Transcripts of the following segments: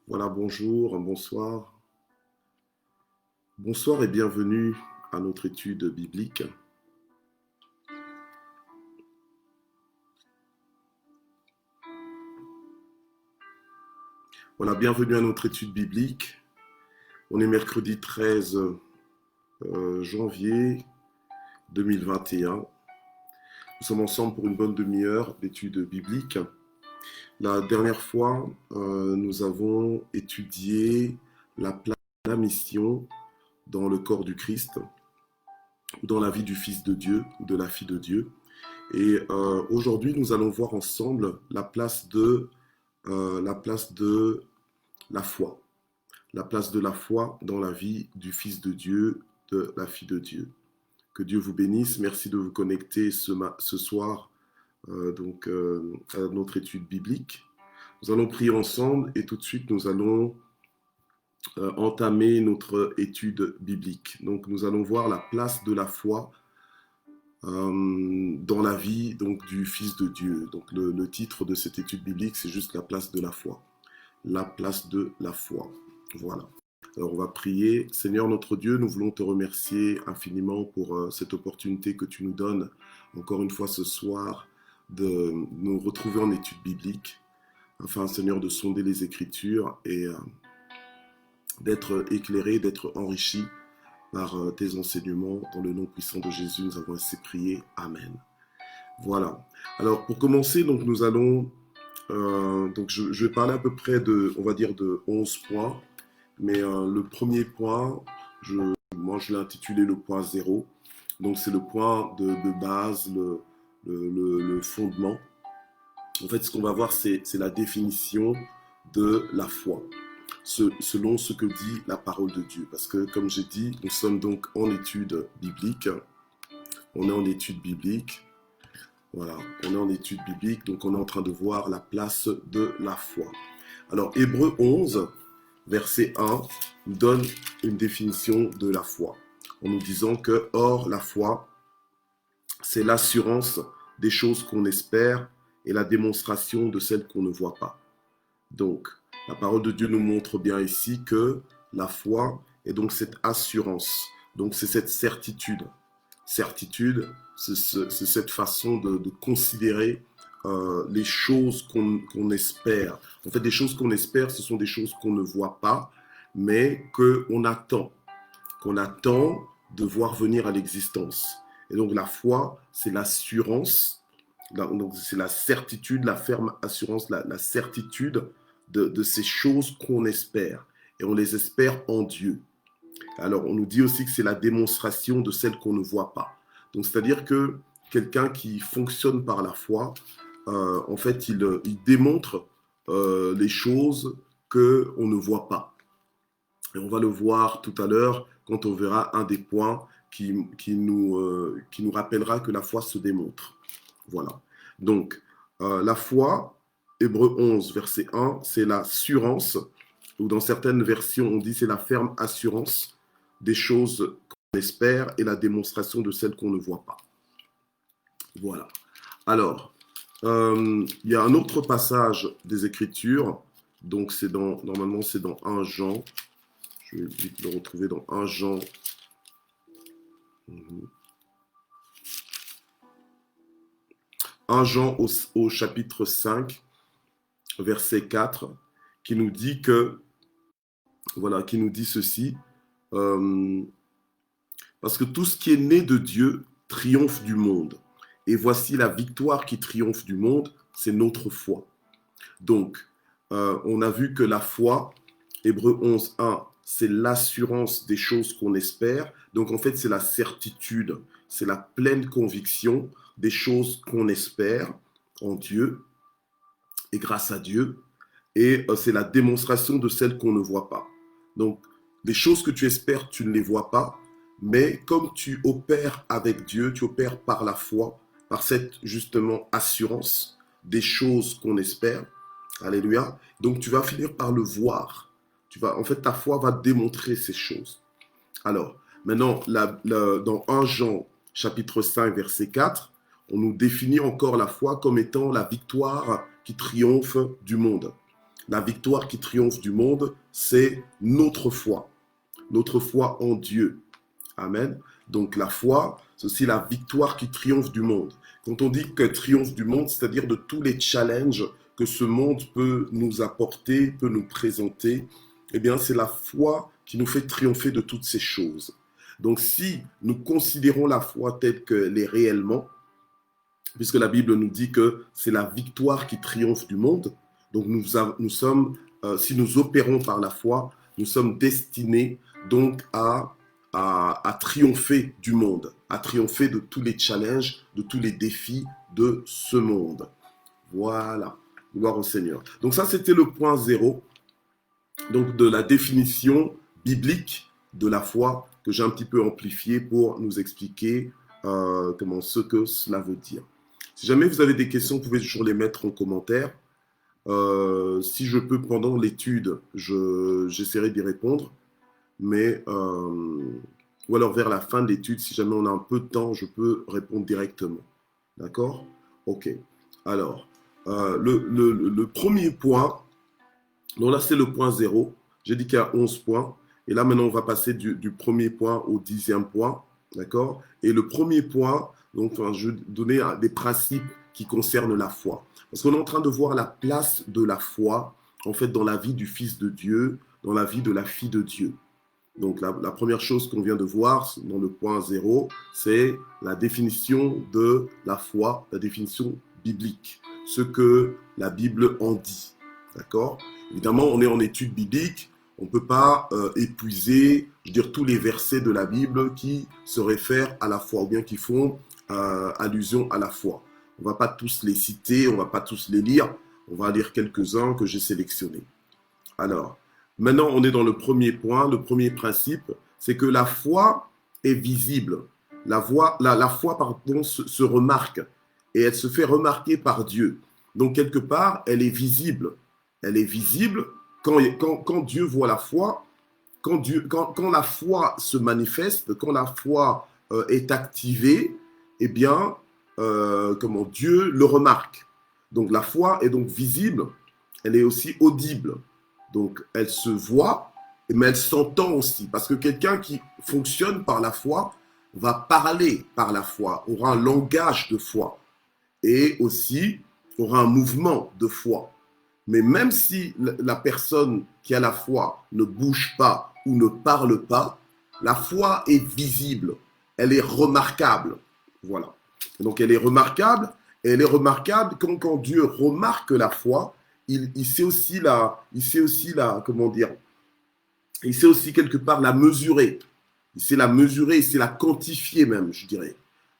Voilà, bonjour, bonsoir. Bonsoir et bienvenue à notre étude biblique. Voilà, bienvenue à notre étude biblique. On est mercredi 13 janvier 2021. Nous sommes ensemble pour une bonne demi-heure d'étude biblique. La dernière fois, nous avons étudié la place de la mission dans le corps du Christ, ou dans la vie du Fils de Dieu, ou de la fille de Dieu. Et aujourd'hui, nous allons voir ensemble la place de la foi. La place de la foi dans la vie du Fils de Dieu, de la fille de Dieu. Que Dieu vous bénisse. Merci de vous connecter ce soir à notre étude biblique. Nous allons prier ensemble et tout de suite nous allons entamer notre étude biblique. Donc nous allons voir la place de la foi dans la vie du Fils de Dieu. Donc le titre de cette étude biblique, c'est juste la place de la foi. La place de la foi. Voilà. Alors on va prier. Seigneur notre Dieu, nous voulons te remercier infiniment pour cette opportunité que tu nous donnes encore une fois ce soir de nous retrouver en étude biblique, afin Seigneur de sonder les Écritures et d'être éclairé, d'être enrichi par tes enseignements. Dans le nom puissant de Jésus, nous avons ainsi prié. Amen. Voilà. Alors pour commencer, donc nous allons je vais parler à peu près on va dire de 11 points. Mais le premier point, moi je l'ai intitulé le point zéro. Donc c'est le point de base, le fondement. En fait, ce qu'on va voir, c'est la définition de la foi, selon ce que dit la parole de Dieu. Parce que, comme j'ai dit, nous sommes donc en étude biblique. On est en étude biblique. Voilà, on est en étude biblique, donc on est en train de voir la place de la foi. Alors, Hébreux 11, verset 1, nous donne une définition de la foi, en nous disant que, or, la foi, c'est l'assurance des choses qu'on espère et la démonstration de celles qu'on ne voit pas. Donc, la parole de Dieu nous montre bien ici que la foi est donc cette assurance, donc c'est cette certitude. Certitude, c'est cette façon de considérer les choses qu'on espère. En fait, des choses qu'on espère, ce sont des choses qu'on ne voit pas, mais qu'on attend de voir venir à l'existence. Et donc la foi, c'est l'assurance, donc c'est la certitude, la ferme assurance, la certitude de ces choses qu'on espère. Et on les espère en Dieu. Alors, on nous dit aussi que c'est la démonstration de celle qu'on ne voit pas. Donc, c'est-à-dire que quelqu'un qui fonctionne par la foi, en fait, il démontre les choses qu'on ne voit pas. Et on va le voir tout à l'heure quand on verra un des points qui nous rappellera que la foi se démontre. Voilà. Donc, la foi, Hébreux 11, verset 1, c'est l'assurance, ou dans certaines versions, on dit c'est la ferme assurance des choses qu'on espère et la démonstration de celles qu'on ne voit pas. Voilà. Alors, il y a un autre passage des Écritures, donc normalement c'est dans 1 Jean, je vais vite le retrouver dans 1 Jean. 1 Jean au chapitre 5, verset 4, qui nous dit qui nous dit ceci, parce que tout ce qui est né de Dieu triomphe du monde. Et voici la victoire qui triomphe du monde, c'est notre foi. Donc, on a vu que la foi, Hébreux 11, 1, c'est l'assurance des choses qu'on espère. Donc, en fait, c'est la certitude, c'est la pleine conviction des choses qu'on espère en Dieu et grâce à Dieu. Et c'est la démonstration de celles qu'on ne voit pas. Donc, les choses que tu espères, tu ne les vois pas, mais comme tu opères avec Dieu, tu opères par la foi, par cette justement assurance des choses qu'on espère. Alléluia. Donc, tu vas finir par le voir. En fait, ta foi va démontrer ces choses. Alors, maintenant, dans 1 Jean, chapitre 5, verset 4, on nous définit encore la foi comme étant la victoire qui triomphe du monde. La victoire qui triomphe du monde, c'est notre foi en Dieu. Amen. Donc la foi, c'est aussi la victoire qui triomphe du monde. Quand on dit que triomphe du monde, c'est-à-dire de tous les challenges que ce monde peut nous apporter, peut nous présenter, eh bien c'est la foi qui nous fait triompher de toutes ces choses. Donc si nous considérons la foi telle qu'elle est réellement, puisque la Bible nous dit que c'est la victoire qui triomphe du monde, donc nous sommes, si nous opérons par la foi, nous sommes destinés donc à triompher du monde, à triompher de tous les challenges, de tous les défis de ce monde. Voilà, gloire au Seigneur. Donc ça, c'était le point 0, donc de la définition biblique de la foi que j'ai un petit peu amplifié pour nous expliquer ce que cela veut dire. Si jamais vous avez des questions, vous pouvez toujours les mettre en commentaire. Si je peux, pendant l'étude, j'essaierai d'y répondre. Mais, ou alors vers la fin de l'étude, si jamais on a un peu de temps, je peux répondre directement. D'accord? Ok. Alors, le premier point, donc là c'est le point 0. J'ai dit qu'il y a 11 points. Et là maintenant on va passer du premier point au 10e point. D'accord? Et le premier point, donc je vais donner des principes qui concernent la foi. Parce qu'on est en train de voir la place de la foi, en fait, dans la vie du Fils de Dieu, dans la vie de la fille de Dieu. Donc la première chose qu'on vient de voir dans le point 0, c'est la définition de la foi, la définition biblique, ce que la Bible en dit. D'accord? Évidemment, on est en étude biblique, on ne peut pas épuiser, tous les versets de la Bible qui se réfèrent à la foi ou bien qui font allusion à la foi. On ne va pas tous les citer, on ne va pas tous les lire, on va lire quelques-uns que j'ai sélectionnés. Alors, maintenant, on est dans le premier point, le premier principe, c'est que la foi est visible. La foi se remarque et elle se fait remarquer par Dieu. Donc, quelque part, elle est visible. Elle est visible quand Dieu voit la foi, quand la foi se manifeste, quand la foi est activée, eh bien, Dieu le remarque. Donc, la foi est donc visible, elle est aussi audible. Donc, elle se voit, mais elle s'entend aussi. Parce que quelqu'un qui fonctionne par la foi va parler par la foi, aura un langage de foi et aussi aura un mouvement de foi. Mais même si la personne qui a la foi ne bouge pas ou ne parle pas, la foi est visible, elle est remarquable. Voilà. Donc, elle est remarquable, et elle est remarquable quand Dieu remarque la foi. Il sait aussi quelque part la mesurer. Il sait la mesurer, il sait la quantifier même, je dirais.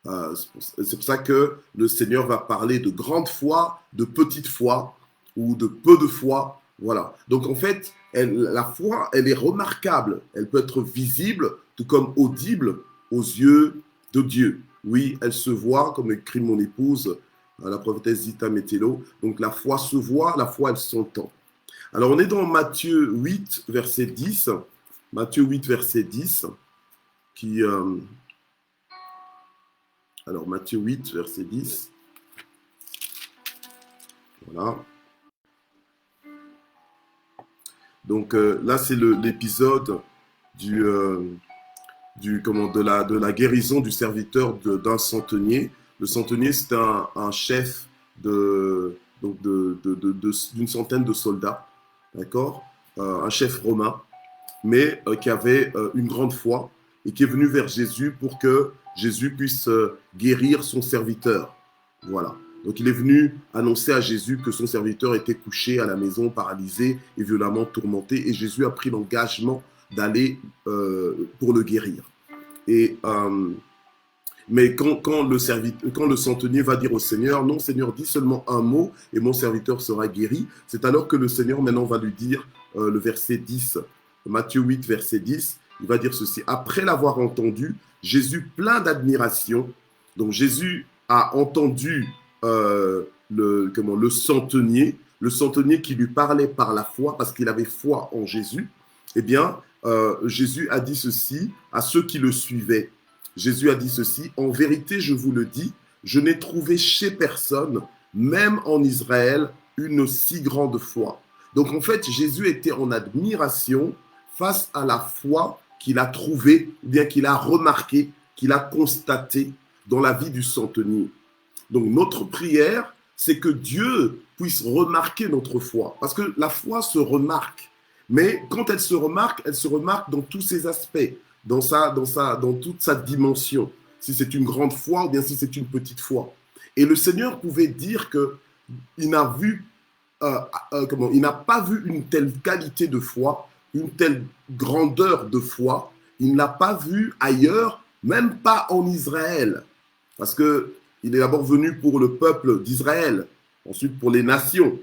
C'est pour ça que le Seigneur va parler de grande foi, de petite foi ou de peu de foi. Voilà. Donc en fait, la foi, elle est remarquable. Elle peut être visible, tout comme audible aux yeux de Dieu. Oui, elle se voit, comme écrit mon épouse, la prophétesse Zita Metelo. Donc la foi se voit, la foi elle s'entend. Alors on est dans Matthieu 8, verset 10. Matthieu 8, verset 10. Alors Matthieu 8, verset 10. Voilà. Donc là c'est l'épisode de la guérison du serviteur d'un centenier. Le centenier, c'était un chef d'une centaine de soldats, d'accord, un chef romain, mais qui avait une grande foi et qui est venu vers Jésus pour que Jésus puisse guérir son serviteur. Voilà. Donc il est venu annoncer à Jésus que son serviteur était couché à la maison, paralysé et violemment tourmenté, et Jésus a pris l'engagement d'aller pour le guérir. Mais quand le centenier va dire au Seigneur, non Seigneur, dis seulement un mot et mon serviteur sera guéri, c'est alors que le Seigneur maintenant va lui dire le verset 10, Matthieu 8, verset 10, il va dire ceci: après l'avoir entendu, Jésus plein d'admiration, donc Jésus a entendu le centenier qui lui parlait par la foi parce qu'il avait foi en Jésus, eh bien, Jésus a dit ceci à ceux qui le suivaient. Jésus a dit ceci: en vérité, je vous le dis, je n'ai trouvé chez personne, même en Israël, une si grande foi. Donc en fait, Jésus était en admiration face à la foi qu'il a trouvée, ou bien qu'il a remarquée, qu'il a constatée dans la vie du centenier. Donc notre prière, c'est que Dieu puisse remarquer notre foi. Parce que la foi se remarque. Mais quand elle se remarque dans tous ses aspects, dans toute sa dimension. Si c'est une grande foi ou bien si c'est une petite foi. Et le Seigneur pouvait dire qu'il n'a il n'a pas vu une telle qualité de foi, une telle grandeur de foi. Il ne l'a pas vu ailleurs, même pas en Israël. Parce qu'il est d'abord venu pour le peuple d'Israël, ensuite pour les nations.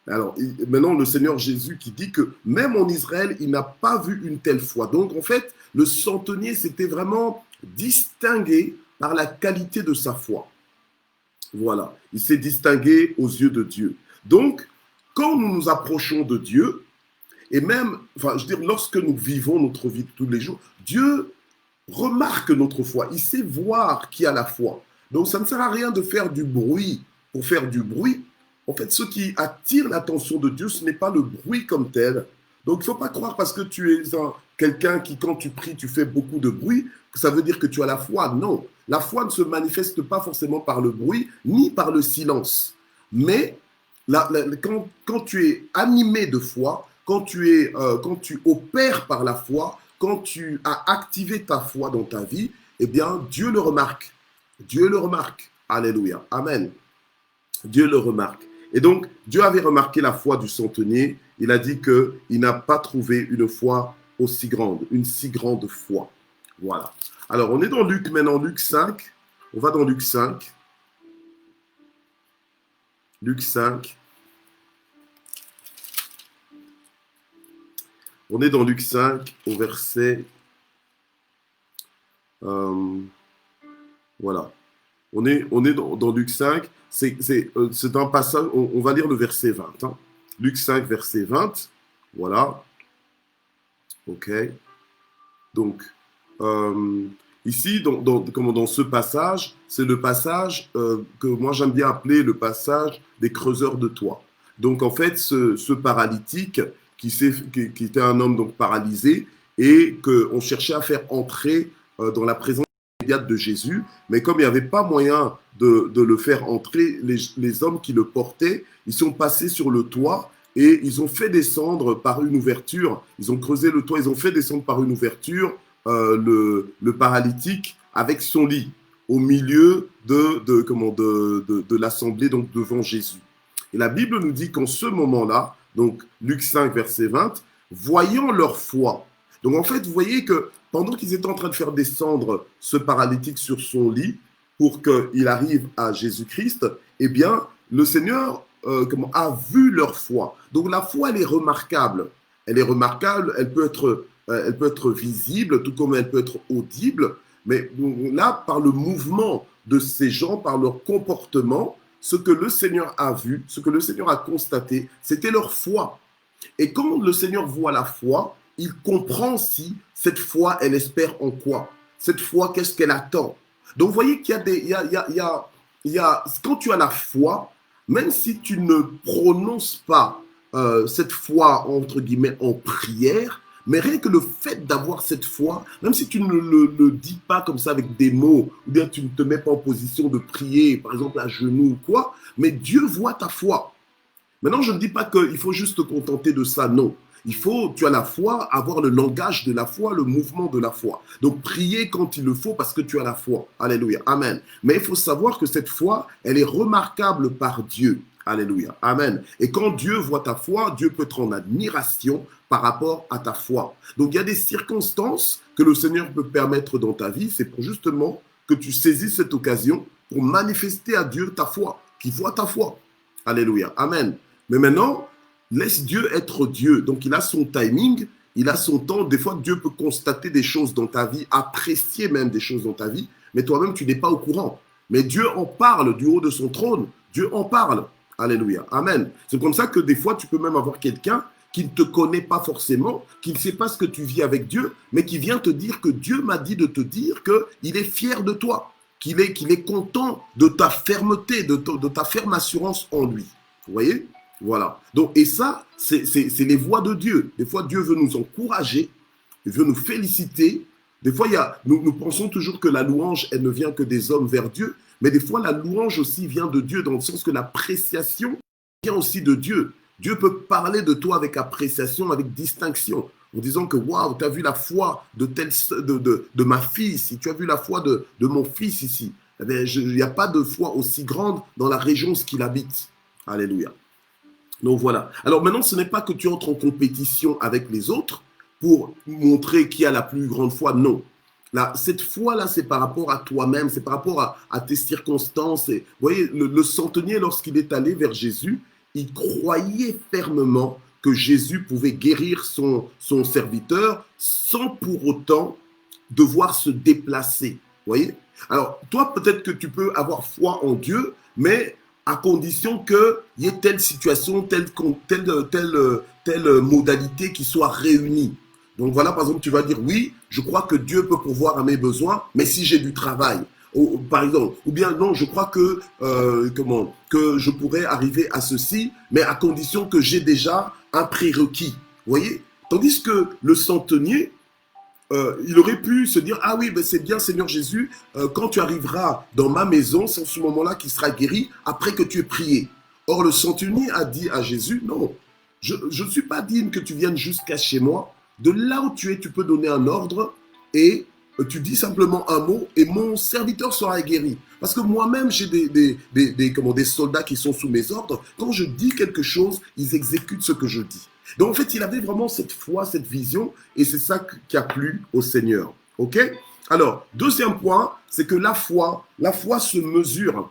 Alors, maintenant, le Seigneur Jésus qui dit que même en Israël, il n'a pas vu une telle foi. Donc, en fait, le centenier s'était vraiment distingué par la qualité de sa foi. Voilà, il s'est distingué aux yeux de Dieu. Donc, quand nous nous approchons de Dieu, et même, lorsque nous vivons notre vie de tous les jours, Dieu remarque notre foi. Il sait voir qui a la foi. Donc, ça ne sert à rien de faire du bruit pour faire du bruit. En fait, ce qui attire l'attention de Dieu, ce n'est pas le bruit comme tel. Donc, il ne faut pas croire parce que tu es quelqu'un qui, quand tu pries, tu fais beaucoup de bruit, que ça veut dire que tu as la foi. Non, la foi ne se manifeste pas forcément par le bruit, ni par le silence. Mais quand tu es animé de foi, quand tu opères par la foi, quand tu as activé ta foi dans ta vie, eh bien, Dieu le remarque. Dieu le remarque. Alléluia. Amen. Dieu le remarque. Et donc, Dieu avait remarqué la foi du centenier. Il a dit qu'il n'a pas trouvé une foi aussi grande, une si grande foi. Voilà. Alors, on est dans Luc maintenant, Luc 5. On va dans Luc 5. Luc 5. On est dans Luc 5 au verset... voilà. On est dans Luc 5. C'est un passage, on va lire le verset 20. Hein. Luc 5, verset 20. Voilà. OK. Donc, ici, dans ce passage, c'est le passage que moi j'aime bien appeler le passage des creuseurs de toit. Donc, en fait, ce paralytique qui était un homme donc paralysé et qu'on cherchait à faire entrer dans la présence de Jésus, mais comme il n'y avait pas moyen de le faire entrer, les hommes qui le portaient, ils sont passés sur le toit et ils ont fait descendre par une ouverture, ils ont creusé le toit, ils ont fait descendre par une ouverture le paralytique avec son lit au milieu de l'assemblée, donc devant Jésus. Et la Bible nous dit qu'en ce moment-là, donc Luc 5, verset 20, voyant leur foi. Donc en fait, vous voyez que pendant qu'ils étaient en train de faire descendre ce paralytique sur son lit pour qu'il arrive à Jésus-Christ, eh bien, le Seigneur a vu leur foi. Donc la foi, elle est remarquable. Elle est remarquable, elle peut être visible, tout comme elle peut être audible. Mais là, par le mouvement de ces gens, par leur comportement, ce que le Seigneur a vu, ce que le Seigneur a constaté, c'était leur foi. Et quand le Seigneur voit la foi, il comprend si cette foi, elle espère en quoi. Cette foi, qu'est-ce qu'elle attend. Donc, vous voyez qu'il y a quand tu as la foi, même si tu ne prononces pas cette foi, entre guillemets, en prière, mais rien que le fait d'avoir cette foi, même si tu ne le dis pas comme ça avec des mots, ou bien tu ne te mets pas en position de prier, par exemple à genoux ou quoi, mais Dieu voit ta foi. Maintenant, je ne dis pas qu'il faut juste te contenter de ça, non. Tu as la foi, avoir le langage de la foi, le mouvement de la foi. Donc, prier quand il le faut parce que tu as la foi. Alléluia. Amen. Mais il faut savoir que cette foi, elle est remarquable par Dieu. Alléluia. Amen. Et quand Dieu voit ta foi, Dieu peut être en admiration par rapport à ta foi. Donc, il y a des circonstances que le Seigneur peut permettre dans ta vie. C'est pour justement que tu saisisses cette occasion pour manifester à Dieu ta foi, qui voit ta foi. Alléluia. Amen. Mais maintenant, laisse Dieu être Dieu. Donc, il a son timing, il a son temps. Des fois, Dieu peut constater des choses dans ta vie, apprécier même des choses dans ta vie, mais toi-même, tu n'es pas au courant. Mais Dieu en parle du haut de son trône. Dieu en parle. Alléluia. Amen. C'est comme ça que des fois, tu peux même avoir quelqu'un qui ne te connaît pas forcément, qui ne sait pas ce que tu vis avec Dieu, mais qui vient te dire que Dieu m'a dit de te dire qu'il est fier de toi, qu'il est content de ta fermeté, de ta ferme assurance en lui. Vous voyez? Voilà. Donc, et ça, c'est les voies de Dieu. Des fois, Dieu veut nous encourager, il veut nous féliciter. Des fois, nous pensons toujours que la louange, elle ne vient que des hommes vers Dieu, mais des fois, la louange aussi vient de Dieu, dans le sens que l'appréciation vient aussi de Dieu. Dieu peut parler de toi avec appréciation, avec distinction, en disant que waouh, tu as vu la foi de ma fille ici, tu as vu la foi de mon fils ici. Eh bien, il n'y a pas de foi aussi grande dans la région où il habite. Alléluia. Donc voilà. Alors maintenant, ce n'est pas que tu entres en compétition avec les autres pour montrer qui a la plus grande foi. Non. Là, cette foi-là, c'est par rapport à toi-même, c'est par rapport à tes circonstances. Et, vous voyez, le centenier, lorsqu'il est allé vers Jésus, il croyait fermement que Jésus pouvait guérir son serviteur sans pour autant devoir se déplacer. Vous voyez? Alors, toi, peut-être que tu peux avoir foi en Dieu, mais à condition qu'il y ait telle situation, telle modalité qui soit réunie. Donc voilà, par exemple, tu vas dire, oui, je crois que Dieu peut pourvoir à mes besoins, mais si j'ai du travail, par exemple, ou bien non, je crois que, que je pourrais arriver à ceci, mais à condition que j'ai déjà un prérequis. Vous voyez? Tandis que le centenier, il aurait pu se dire, ah oui, ben c'est bien Seigneur Jésus, quand tu arriveras dans ma maison, c'est en ce moment-là qu'il sera guéri, après que tu aies prié. Or, le centenier a dit à Jésus, non, je ne suis pas digne que tu viennes jusqu'à chez moi. De là où tu es, tu peux donner un ordre et tu dis simplement un mot et mon serviteur sera guéri. Parce que moi-même, j'ai des soldats qui sont sous mes ordres. Quand je dis quelque chose, ils exécutent ce que je dis. Donc en fait, il avait vraiment cette foi, cette vision, et c'est ça qui a plu au Seigneur. Ok? Alors, deuxième point, c'est que la foi se mesure.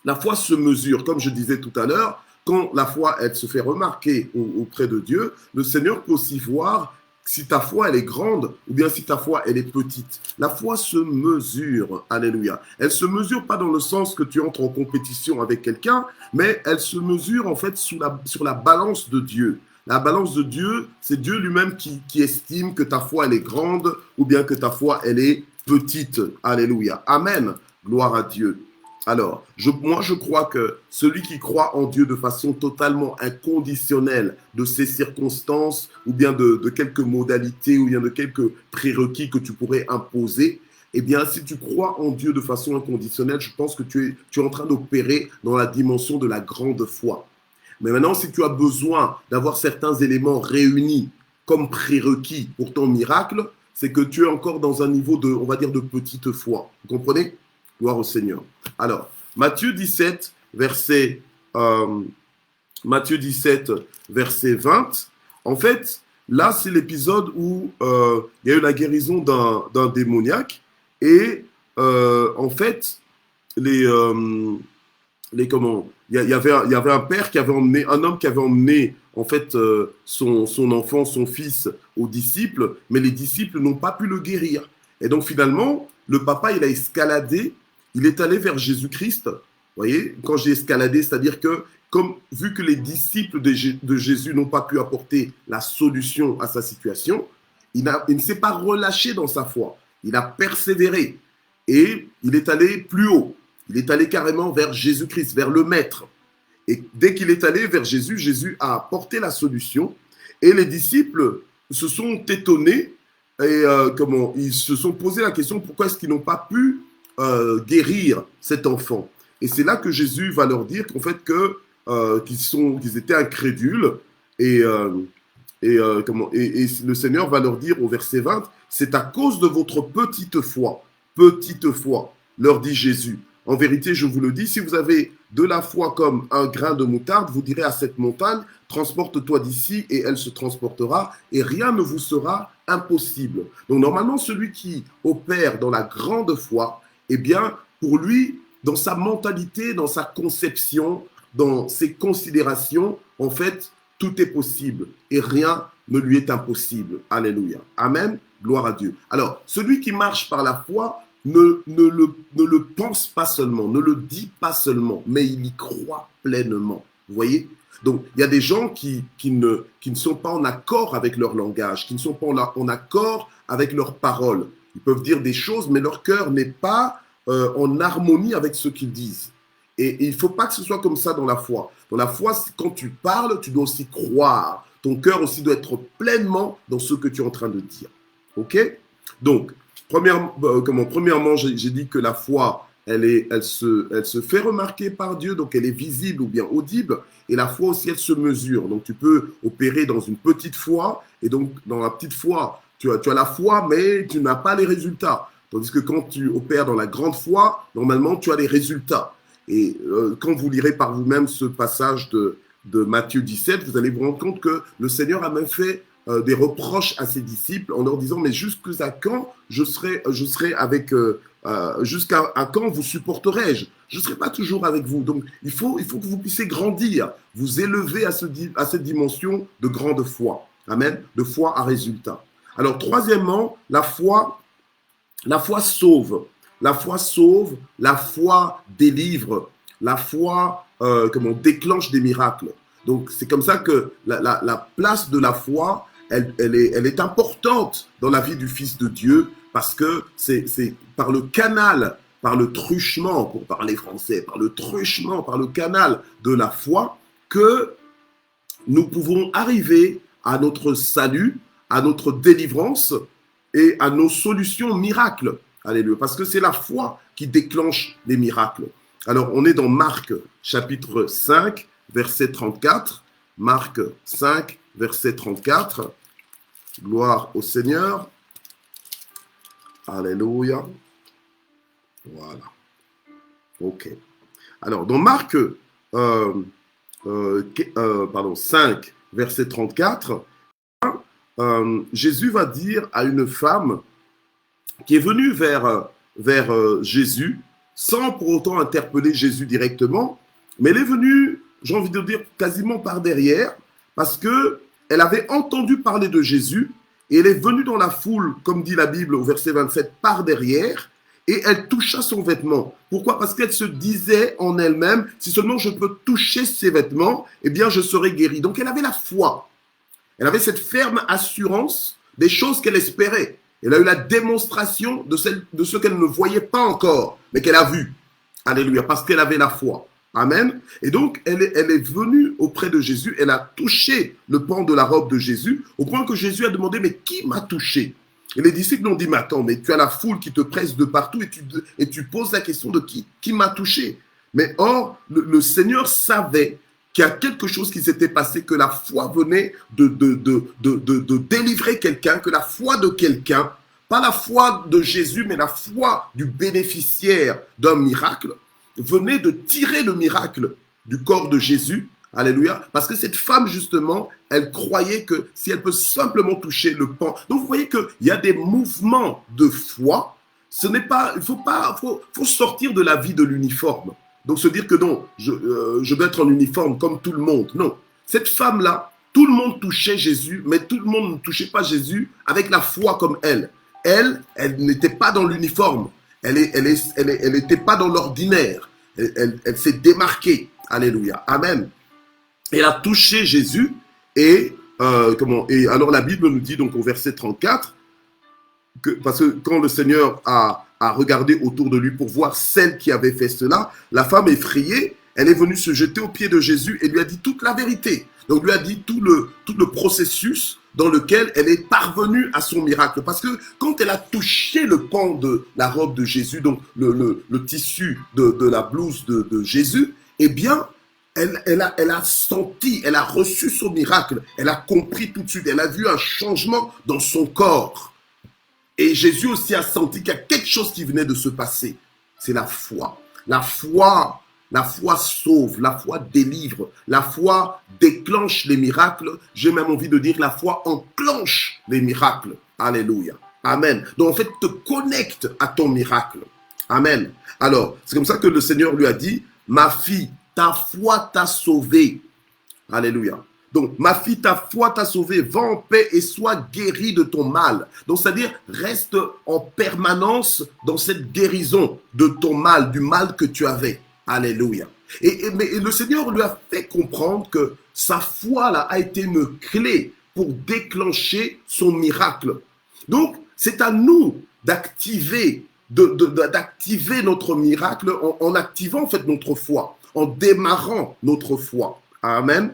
La foi se mesure, comme je disais tout à l'heure, quand la foi, elle se fait remarquer auprès de Dieu, le Seigneur peut aussi voir si ta foi, elle est grande ou bien si ta foi, elle est petite. La foi se mesure, alléluia. Elle se mesure pas dans le sens que tu entres en compétition avec quelqu'un, mais elle se mesure en fait sur la balance de Dieu. La balance de Dieu, c'est Dieu lui-même qui estime que ta foi, elle est grande ou bien que ta foi, elle est petite. Alléluia. Amen. Gloire à Dieu. Alors, moi, je crois que celui qui croit en Dieu de façon totalement inconditionnelle de ses circonstances ou bien de quelques modalités ou bien de quelques prérequis que tu pourrais imposer, eh bien, si tu crois en Dieu de façon inconditionnelle, je pense que tu es en train d'opérer dans la dimension de la grande foi. Mais maintenant, si tu as besoin d'avoir certains éléments réunis comme prérequis pour ton miracle, c'est que tu es encore dans un niveau de, on va dire, de petite foi. Vous comprenez? Gloire au Seigneur. Alors, Matthieu 17, verset 20. En fait, là, c'est l'épisode où il y a eu la guérison d'un démoniaque. Et en fait, il y avait un père qui avait emmené, un homme qui avait emmené en fait son enfant, son fils aux disciples, mais les disciples n'ont pas pu le guérir. Et donc finalement, le papa, il a escaladé, il est allé vers Jésus-Christ. Vous voyez, quand j'ai escaladé, c'est-à-dire que vu que les disciples de Jésus n'ont pas pu apporter la solution à sa situation, il ne s'est pas relâché dans sa foi. Il a persévéré et il est allé plus haut. Il est allé carrément vers Jésus-Christ, vers le Maître. Et dès qu'il est allé vers Jésus, Jésus a apporté la solution. Et les disciples se sont étonnés et ils se sont posé la question, pourquoi est-ce qu'ils n'ont pas pu guérir cet enfant? Et c'est là que Jésus va leur dire qu'en fait qu'ils étaient incrédules et le Seigneur va leur dire au verset 20, c'est à cause de votre petite foi, leur dit Jésus. En vérité, je vous le dis, si vous avez de la foi comme un grain de moutarde, vous direz à cette montagne, transporte-toi d'ici et elle se transportera et rien ne vous sera impossible. Donc normalement, celui qui opère dans la grande foi, eh bien, pour lui, dans sa mentalité, dans sa conception, dans ses considérations, en fait, tout est possible et rien ne lui est impossible. Alléluia. Amen. Gloire à Dieu. Alors, celui qui marche par la foi ne le pense pas seulement, ne le dit pas seulement, mais il y croit pleinement. Vous voyez? Donc, il y a des gens qui ne sont pas en accord avec leur langage, qui ne sont pas en accord avec leurs paroles. Ils peuvent dire des choses, mais leur cœur n'est pas en harmonie avec ce qu'ils disent. Et il ne faut pas que ce soit comme ça dans la foi. Dans la foi, quand tu parles, tu dois aussi croire. Ton cœur aussi doit être pleinement dans ce que tu es en train de dire. OK? Donc, premièrement, j'ai dit que la foi, elle se fait remarquer par Dieu, donc elle est visible ou bien audible. Et la foi aussi, elle se mesure. Donc, tu peux opérer dans une petite foi. Et donc, dans la petite foi, tu as la foi, mais tu n'as pas les résultats. Tandis que quand tu opères dans la grande foi, normalement, tu as les résultats. Et quand vous lirez par vous-même ce passage de Matthieu 17, vous allez vous rendre compte que le Seigneur a même fait des reproches à ses disciples en leur disant, mais jusqu'à quand je serai avec, jusqu'à quand vous supporterai-je? Je ne serai pas toujours avec vous. Donc, il faut que vous puissiez grandir, vous élever à cette dimension de grande foi. Amen. De foi à résultat. Alors, troisièmement, la foi sauve. La foi sauve, la foi délivre, la foi déclenche des miracles. Donc, c'est comme ça que la place de la foi, elle est importante dans la vie du Fils de Dieu, parce que c'est par le canal, par le truchement, pour parler français, par le truchement, par le canal de la foi, que nous pouvons arriver à notre salut, à notre délivrance et à nos solutions miracles. Alléluia. Parce que c'est la foi qui déclenche les miracles. Alors, on est dans Marc, chapitre 5, verset 34. Marc 5, verset 34. Gloire au Seigneur. Alléluia. Voilà. OK. Alors, dans Marc 5, verset 34, Jésus va dire à une femme qui est venue vers Jésus, sans pour autant interpeller Jésus directement, mais elle est venue, j'ai envie de dire, quasiment par derrière, parce qu'elle avait entendu parler de Jésus, et elle est venue dans la foule, comme dit la Bible au verset 27, par derrière, et elle toucha son vêtement. Pourquoi? Parce qu'elle se disait en elle-même, si seulement je peux toucher ses vêtements, eh bien je serai guérie. Donc elle avait la foi. Elle avait cette ferme assurance des choses qu'elle espérait. Elle a eu la démonstration de ce qu'elle ne voyait pas encore, mais qu'elle a vu. Alléluia, parce qu'elle avait la foi. Amen. Et donc, elle est venue auprès de Jésus, elle a touché le pan de la robe de Jésus, au point que Jésus a demandé, mais qui m'a touché? Et les disciples ont dit, mais attends, mais tu as la foule qui te presse de partout et tu poses la question de qui m'a touché? Mais or, le Seigneur savait qu'il y a quelque chose qui s'était passé, que la foi venait de délivrer quelqu'un, que la foi de quelqu'un, pas la foi de Jésus, mais la foi du bénéficiaire d'un miracle, venait de tirer le miracle du corps de Jésus. Alléluia. Parce que cette femme, justement, elle croyait que si elle peut simplement toucher le pan. Donc, vous voyez qu'il y a des mouvements de foi. Ce n'est pas, faut sortir de la vie de l'uniforme. Donc, se dire que non, je dois être en uniforme comme tout le monde. Non. Cette femme-là, tout le monde touchait Jésus, mais tout le monde ne touchait pas Jésus avec la foi comme elle. Elle n'était pas dans l'uniforme. Elle n'était pas dans l'ordinaire. Elle s'est démarquée. Alléluia. Amen. Elle a touché Jésus et alors la Bible nous dit donc au verset 34 parce que quand le Seigneur a regardé autour de lui pour voir celle qui avait fait cela, la femme effrayée, elle est venue se jeter aux pieds de Jésus et lui a dit toute la vérité. Donc lui a dit tout le processus dans lequel elle est parvenue à son miracle. Parce que quand elle a touché le pan de la robe de Jésus, donc le tissu de la blouse de Jésus, eh bien, elle a senti, elle a reçu son miracle, elle a compris tout de suite, elle a vu un changement dans son corps. Et Jésus aussi a senti qu'il y a quelque chose qui venait de se passer. C'est la foi. La foi sauve, la foi délivre, la foi déclenche les miracles. J'ai même envie de dire la foi enclenche les miracles. Alléluia. Amen. Donc en fait, te connecte à ton miracle. Amen. Alors, c'est comme ça que le Seigneur lui a dit, ma fille, ta foi t'a sauvée. Alléluia. Donc, ma fille, ta foi t'a sauvée. Va en paix et sois guérie de ton mal. Donc, c'est-à-dire, reste en permanence dans cette guérison de ton mal, du mal que tu avais. Alléluia. Mais le Seigneur lui a fait comprendre que sa foi là a été une clé pour déclencher son miracle. Donc, c'est à nous d'activer d'activer notre miracle en activant en fait notre foi, en démarrant notre foi. Amen.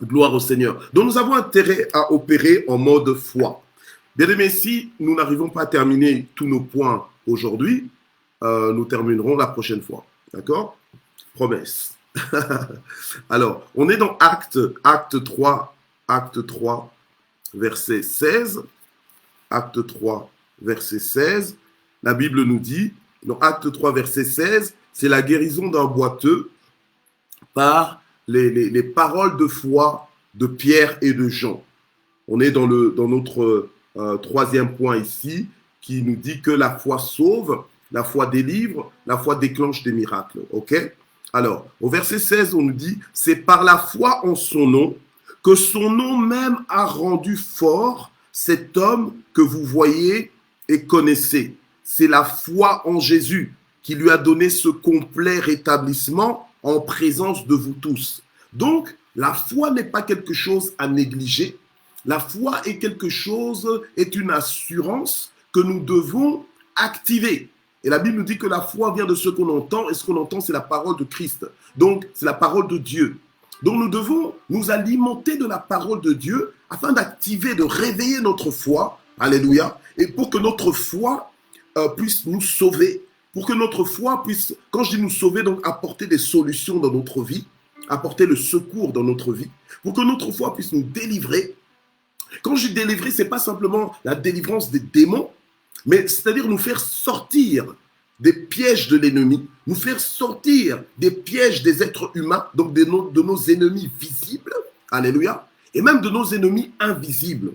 Gloire au Seigneur. Donc nous avons intérêt à opérer en mode foi. Bien aimés, si nous n'arrivons pas à terminer tous nos points aujourd'hui, nous terminerons la prochaine fois. D'accord? Promesse. Alors, on est dans acte 3, verset 16. Acte 3, verset 16. La Bible nous dit, dans acte 3, verset 16, c'est la guérison d'un boiteux par les paroles de foi de Pierre et de Jean. On est dans notre troisième point ici, qui nous dit que la foi sauve, la foi délivre, la foi déclenche des miracles. Ok? Alors, au verset 16, on nous dit, c'est par la foi en son nom que son nom même a rendu fort cet homme que vous voyez et connaissez. C'est la foi en Jésus qui lui a donné ce complet rétablissement en présence de vous tous. Donc, la foi n'est pas quelque chose à négliger. La foi est quelque chose, est une assurance que nous devons activer. Et la Bible nous dit que la foi vient de ce qu'on entend, et ce qu'on entend, c'est la parole de Christ. Donc, c'est la parole de Dieu. Donc, nous devons nous alimenter de la parole de Dieu afin d'activer, de réveiller notre foi. Alléluia. Et pour que notre foi puisse nous sauver, pour que notre foi puisse, quand je dis nous sauver, donc apporter des solutions dans notre vie, apporter le secours dans notre vie, pour que notre foi puisse nous délivrer. Quand je dis délivrer, ce n'est pas simplement la délivrance des démons, mais c'est-à-dire nous faire sortir des pièges de l'ennemi, nous faire sortir des pièges des êtres humains, donc de nos ennemis visibles, alléluia, et même de nos ennemis invisibles.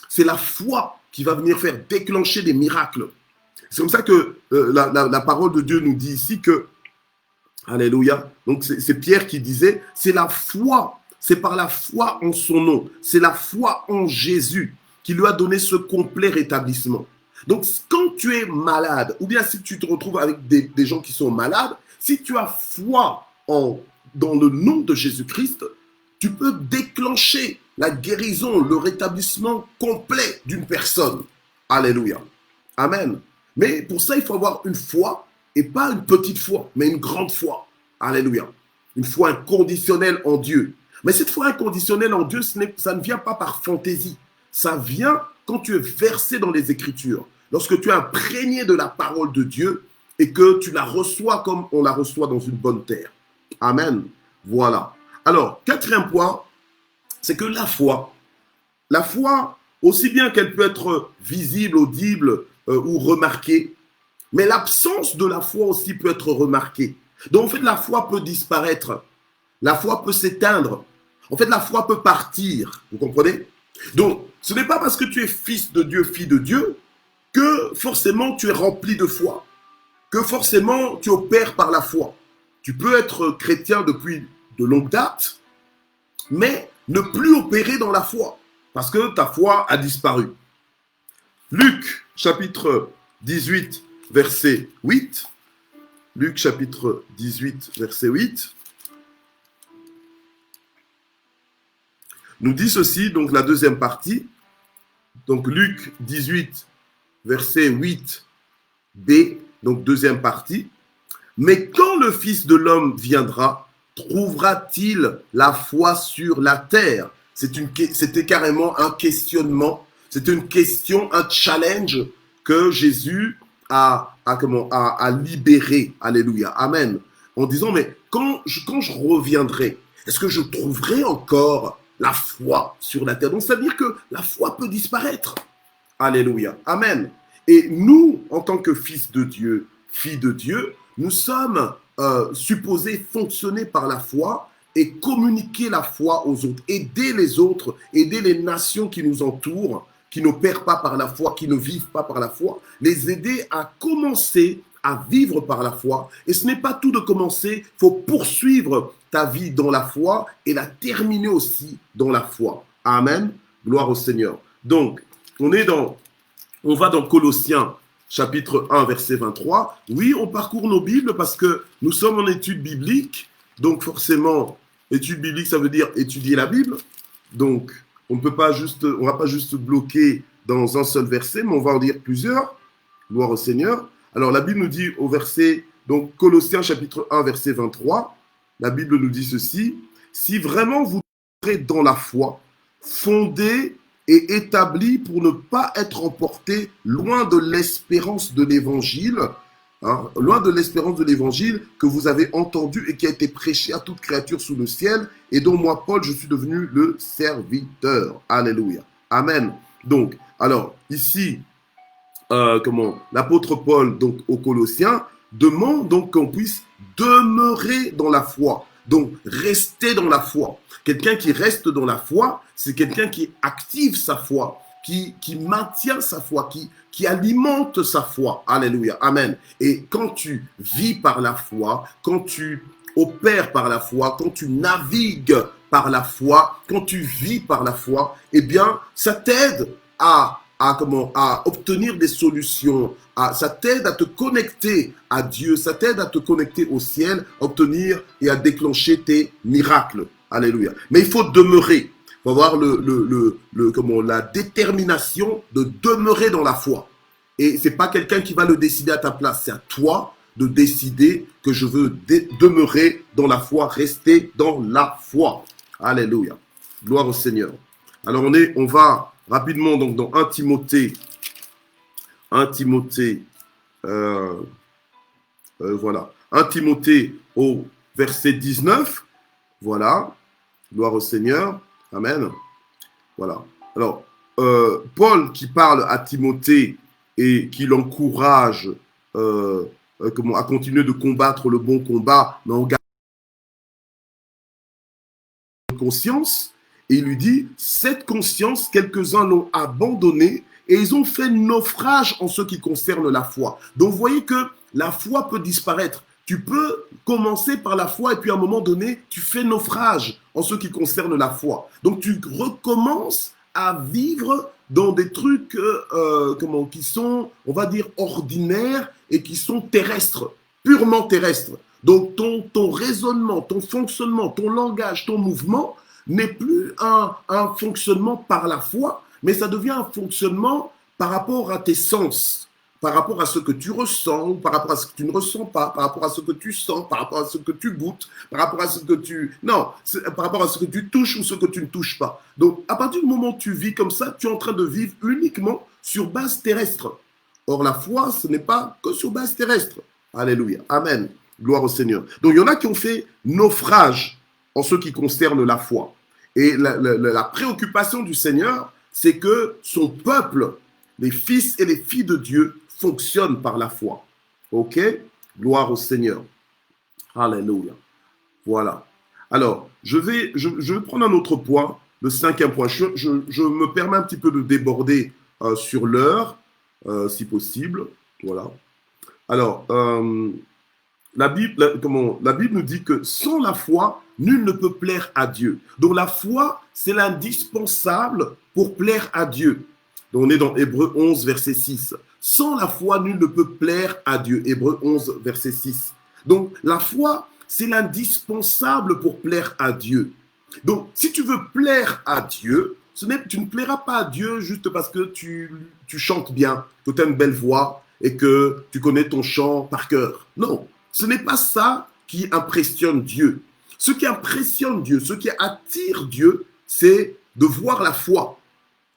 C'est la foi qui va venir faire déclencher des miracles. C'est comme ça que la parole de Dieu nous dit ici que, alléluia, donc c'est Pierre qui disait, c'est la foi, c'est par la foi en son nom, c'est la foi en Jésus qui lui a donné ce complet rétablissement. Donc, quand tu es malade, ou bien si tu te retrouves avec des gens qui sont malades, si tu as foi dans le nom de Jésus-Christ, tu peux déclencher la guérison, le rétablissement complet d'une personne. Alléluia. Amen. Mais pour ça, il faut avoir une foi, et pas une petite foi, mais une grande foi. Alléluia. Une foi inconditionnelle en Dieu. Mais cette foi inconditionnelle en Dieu, ça ne vient pas par fantaisie. Ça vient quand tu es versé dans les Écritures, lorsque tu es imprégné de la parole de Dieu et que tu la reçois comme on la reçoit dans une bonne terre. Amen. Voilà. Alors, quatrième point, c'est que la foi, aussi bien qu'elle peut être visible, audible ou remarquée, mais l'absence de la foi aussi peut être remarquée. Donc, en fait, la foi peut disparaître. La foi peut s'éteindre. En fait, la foi peut partir. Vous comprenez? Donc, ce n'est pas parce que tu es fils de Dieu, fille de Dieu, que forcément tu es rempli de foi, que forcément tu opères par la foi. Tu peux être chrétien depuis de longue date, mais ne plus opérer dans la foi, parce que ta foi a disparu. Luc, chapitre 18, verset 8. Luc, chapitre 18, verset 8. Nous dit ceci, donc la deuxième partie. Donc Luc 18, verset 8b, donc deuxième partie. Mais quand le Fils de l'homme viendra, trouvera-t-il la foi sur la terre? C'était carrément un questionnement, c'était une question, un challenge que Jésus a libéré. Alléluia, amen. En disant, mais quand je reviendrai, est-ce que je trouverai encore la foi sur la terre? Donc, ça veut dire que la foi peut disparaître. Alléluia. Amen. Et nous, en tant que fils de Dieu, filles de Dieu, nous sommes supposés fonctionner par la foi et communiquer la foi aux autres, aider les autres, aider les nations qui nous entourent, qui n'opèrent pas par la foi, qui ne vivent pas par la foi, les aider à commencer à vivre par la foi. Et ce n'est pas tout de commencer, il faut poursuivre ta vie dans la foi et la terminer aussi dans la foi. Amen. Gloire au Seigneur. Donc, on va dans Colossiens, chapitre 1, verset 23. Oui, on parcourt nos Bibles parce que nous sommes en étude biblique. Donc, forcément, étude biblique, ça veut dire étudier la Bible. Donc, on va pas juste bloquer dans un seul verset, mais on va en lire plusieurs. Gloire au Seigneur. Alors, la Bible nous dit au verset, donc Colossiens chapitre 1, verset 23, la Bible nous dit ceci, si vraiment vous serez dans la foi, fondé et établi pour ne pas être emporté loin de l'espérance de l'évangile, hein, loin de l'espérance de l'évangile que vous avez entendu et qui a été prêché à toute créature sous le ciel et dont moi, Paul, je suis devenu le serviteur. Alléluia. Amen. Donc, alors, ici, l'apôtre Paul, donc aux Colossiens, demande donc qu'on puisse demeurer dans la foi. Donc, rester dans la foi. Quelqu'un qui reste dans la foi, c'est quelqu'un qui active sa foi, qui maintient sa foi, qui alimente sa foi. Alléluia. Amen. Et quand tu vis par la foi, quand tu opères par la foi, quand tu navigues par la foi, quand tu vis par la foi, eh bien, ça t'aide à obtenir des solutions, ça t'aide à te connecter à Dieu, ça t'aide à te connecter au ciel, à obtenir et à déclencher tes miracles. Alléluia. Mais il faut demeurer. Il faut avoir la détermination de demeurer dans la foi. Et c'est pas quelqu'un qui va le décider à ta place, c'est à toi de décider que je veux demeurer dans la foi, rester dans la foi. Alléluia. Gloire au Seigneur. Alors on va rapidement donc dans 1 Timothée, voilà, 1 Timothée au verset 19, voilà, gloire au Seigneur, amen, voilà. Alors, Paul qui parle à Timothée et qui l'encourage à continuer de combattre le bon combat, mais en gardant conscience. Et il lui dit, cette conscience, quelques-uns l'ont abandonnée et ils ont fait naufrage en ce qui concerne la foi. Donc, vous voyez que la foi peut disparaître. Tu peux commencer par la foi et puis à un moment donné, tu fais naufrage en ce qui concerne la foi. Donc, tu recommences à vivre dans des trucs qui sont, on va dire, ordinaires et qui sont terrestres, purement terrestres. Donc, ton raisonnement, ton fonctionnement, ton langage, ton mouvement n'est plus un fonctionnement par la foi, mais ça devient un fonctionnement par rapport à tes sens, par rapport à ce que tu ressens, par rapport à ce que tu ne ressens pas, par rapport à ce que tu sens, par rapport à ce que tu goûtes, par rapport à ce que tu... Non, par rapport à ce que tu touches ou ce que tu ne touches pas. Donc, à partir du moment où tu vis comme ça, tu es en train de vivre uniquement sur base terrestre. Or, la foi, ce n'est pas que sur base terrestre. Alléluia. Amen. Gloire au Seigneur. Donc, il y en a qui ont fait naufrage en ce qui concerne la foi. Et la préoccupation du Seigneur, c'est que son peuple, les fils et les filles de Dieu, fonctionnent par la foi. Ok? Gloire au Seigneur. Alléluia. Voilà. Alors, je vais prendre un autre point, le 5e point. Je me permets un petit peu de déborder sur l'heure, si possible. Voilà. Alors, la Bible nous dit que sans la foi, nul ne peut plaire à Dieu. Donc la foi, c'est l'indispensable pour plaire à Dieu. Donc on est dans Hébreux 11, verset 6. Sans la foi, nul ne peut plaire à Dieu. Hébreux 11, verset 6. Donc la foi, c'est l'indispensable pour plaire à Dieu. Donc si tu veux plaire à Dieu, tu ne plairas pas à Dieu juste parce que tu chantes bien, que tu as une belle voix et que tu connais ton chant par cœur. Non, ce n'est pas ça qui impressionne Dieu. Ce qui impressionne Dieu, ce qui attire Dieu, c'est de voir la foi.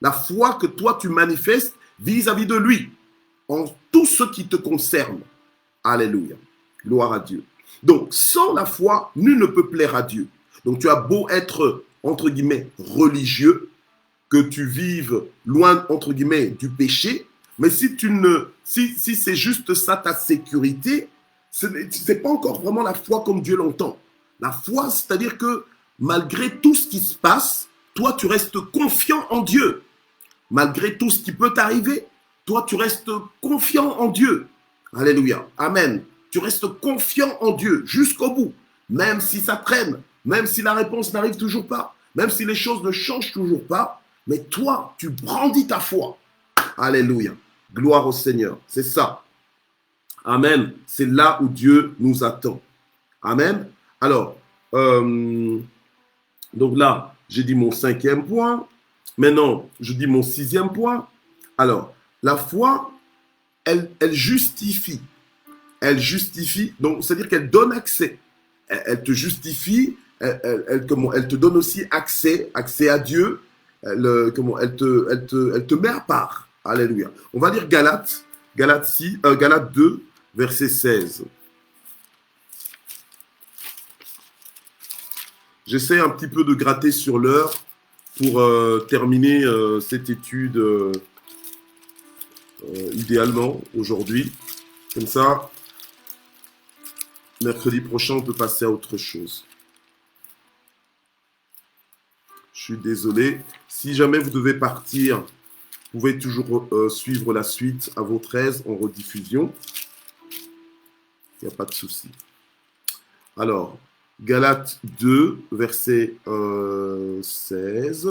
La foi que toi tu manifestes vis-à-vis de lui, en tout ce qui te concerne. Alléluia. Gloire à Dieu. Donc, sans la foi, nul ne peut plaire à Dieu. Donc, tu as beau être, entre guillemets, religieux, que tu vives loin, entre guillemets, du péché, mais si c'est juste ça ta sécurité, ce n'est pas encore vraiment la foi comme Dieu l'entend. La foi, c'est-à-dire que malgré tout ce qui se passe, toi, tu restes confiant en Dieu. Malgré tout ce qui peut t'arriver, toi, tu restes confiant en Dieu. Alléluia. Amen. Tu restes confiant en Dieu jusqu'au bout. Même si ça traîne, même si la réponse n'arrive toujours pas, même si les choses ne changent toujours pas, mais toi, tu brandis ta foi. Alléluia. Gloire au Seigneur. C'est ça. Amen. C'est là où Dieu nous attend. Amen. Alors, donc là, j'ai dit mon 5e point. Maintenant, je dis mon 6e point. Alors, la foi, elle justifie. Elle justifie, donc c'est-à-dire qu'elle donne accès. Elle te justifie, elle te donne aussi accès à Dieu. Elle te met à part. Alléluia. On va lire Galates 2, verset 16. J'essaie un petit peu de gratter sur l'heure pour terminer cette étude idéalement aujourd'hui. Comme ça, mercredi prochain, on peut passer à autre chose. Je suis désolé. Si jamais vous devez partir, vous pouvez toujours suivre la suite à votre aise en rediffusion. Il n'y a pas de souci. Alors, Galates 2, verset 16.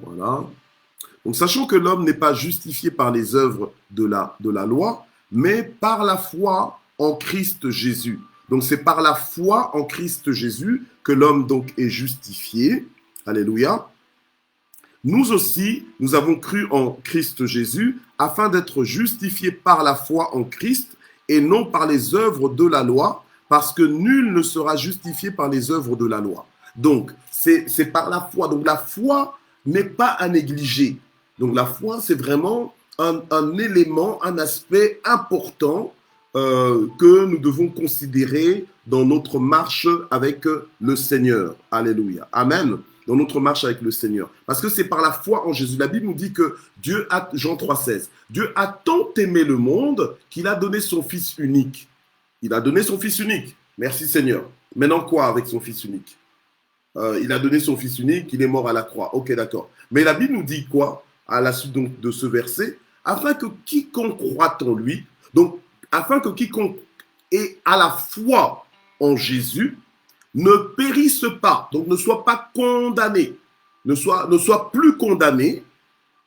Voilà. Donc, sachant que l'homme n'est pas justifié par les œuvres de la loi, mais par la foi en Christ Jésus. Donc, c'est par la foi en Christ Jésus que l'homme donc est justifié. Alléluia. Nous aussi, nous avons cru en Christ Jésus afin d'être justifiés par la foi en Christ et non par les œuvres de la loi, parce que nul ne sera justifié par les œuvres de la loi. Donc, c'est par la foi. Donc, la foi n'est pas à négliger. Donc, la foi, c'est vraiment un élément, un aspect important que nous devons considérer dans notre marche avec le Seigneur. Alléluia. Amen. Dans notre marche avec le Seigneur. Parce que c'est par la foi en Jésus. La Bible nous dit que Dieu a, Jean 3,16, Dieu a tant aimé le monde qu'il a donné son Fils unique. Il a donné son Fils unique. Merci Seigneur. Maintenant quoi avec son Fils unique? Il a donné son Fils unique, il est mort à la croix. Ok, d'accord. Mais la Bible nous dit quoi à la suite donc de ce verset? Afin que quiconque croit en lui, donc afin que quiconque ait à la foi en Jésus, ne périsse pas, donc ne soit pas condamné, ne soit plus condamné,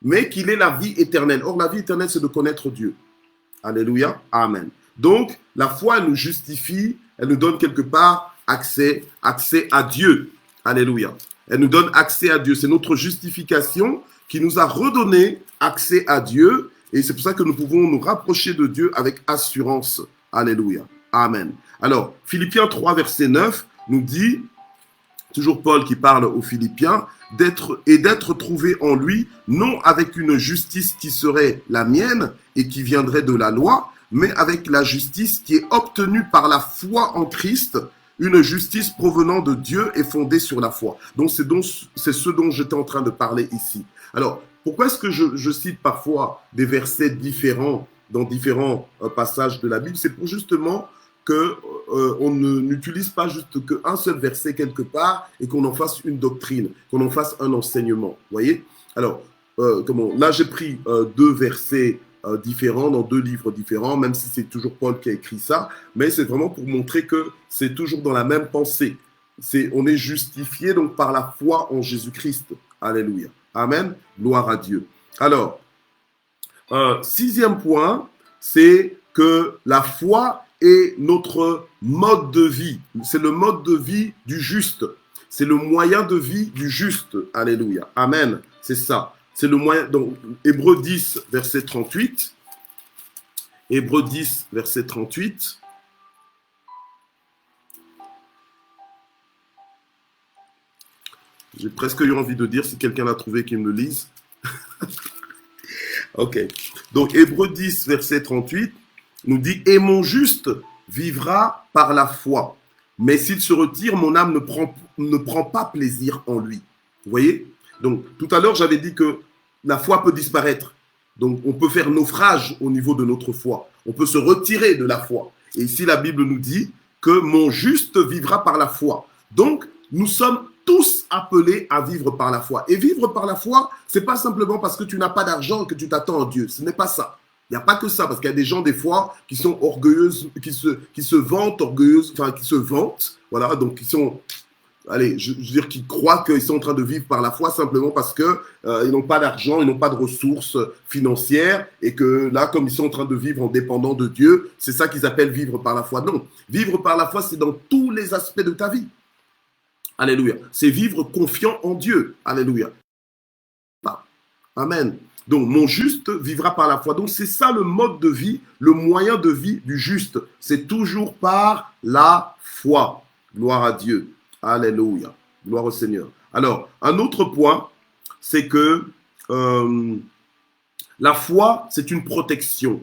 mais qu'il ait la vie éternelle. Or, la vie éternelle, c'est de connaître Dieu. Alléluia. Amen. Donc, la foi, elle nous justifie, elle nous donne quelque part accès à Dieu. Alléluia. Elle nous donne accès à Dieu. C'est notre justification qui nous a redonné accès à Dieu. Et c'est pour ça que nous pouvons nous rapprocher de Dieu avec assurance. Alléluia. Amen. Alors, Philippiens 3, verset 9 nous dit, toujours Paul qui parle aux Philippiens, d'être trouvé en lui, non avec une justice qui serait la mienne et qui viendrait de la loi, mais avec la justice qui est obtenue par la foi en Christ, une justice provenant de Dieu et fondée sur la foi. Donc c'est ce dont j'étais en train de parler ici. Alors, pourquoi est-ce que je cite parfois des versets différents dans différents passages de la Bible? C'est pour justement qu'on n'utilise pas juste qu'un seul verset quelque part et qu'on en fasse une doctrine, qu'on en fasse un enseignement. Vous voyez? Alors, là, j'ai pris deux versets différents dans deux livres différents, même si c'est toujours Paul qui a écrit ça, mais c'est vraiment pour montrer que c'est toujours dans la même pensée. On est justifié donc par la foi en Jésus-Christ. Alléluia. Amen. Gloire à Dieu. Alors, sixième point, c'est que la foi est notre mode de vie. C'est le mode de vie du juste. C'est le moyen de vie du juste. Alléluia. Amen. C'est ça. C'est le moyen. Donc, Hébreux 10, verset 38. Hébreux 10, verset 38. J'ai presque eu envie de dire, si quelqu'un l'a trouvé, qu'il me le lise. Ok. Donc, Hébreux 10, verset 38, nous dit « Et mon juste vivra par la foi. Mais s'il se retire, mon âme ne prend pas plaisir en lui. » Vous voyez? Donc, tout à l'heure, j'avais dit que la foi peut disparaître. Donc, on peut faire naufrage au niveau de notre foi. On peut se retirer de la foi. Et ici, la Bible nous dit que mon juste vivra par la foi. Donc, nous sommes tous appelés à vivre par la foi. Et vivre par la foi, c'est pas simplement parce que tu n'as pas d'argent que tu t'attends à Dieu. Ce n'est pas ça. Il n'y a pas que ça, parce qu'il y a des gens, des fois, qui sont orgueilleuses, qui se vantent, orgueilleuses, enfin, qui se vantent, voilà, donc qui sont, allez, je veux dire, qui croient qu'ils sont en train de vivre par la foi simplement parce que ils n'ont pas d'argent, ils n'ont pas de ressources financières, et que là, comme ils sont en train de vivre en dépendant de Dieu, c'est ça qu'ils appellent vivre par la foi. Non, vivre par la foi, c'est dans tous les aspects de ta vie. Alléluia. C'est vivre confiant en Dieu. Alléluia. Amen. Donc, mon juste vivra par la foi. Donc, c'est ça le mode de vie, le moyen de vie du juste. C'est toujours par la foi. Gloire à Dieu. Alléluia. Gloire au Seigneur. Alors, un autre point, c'est que la foi, c'est une protection.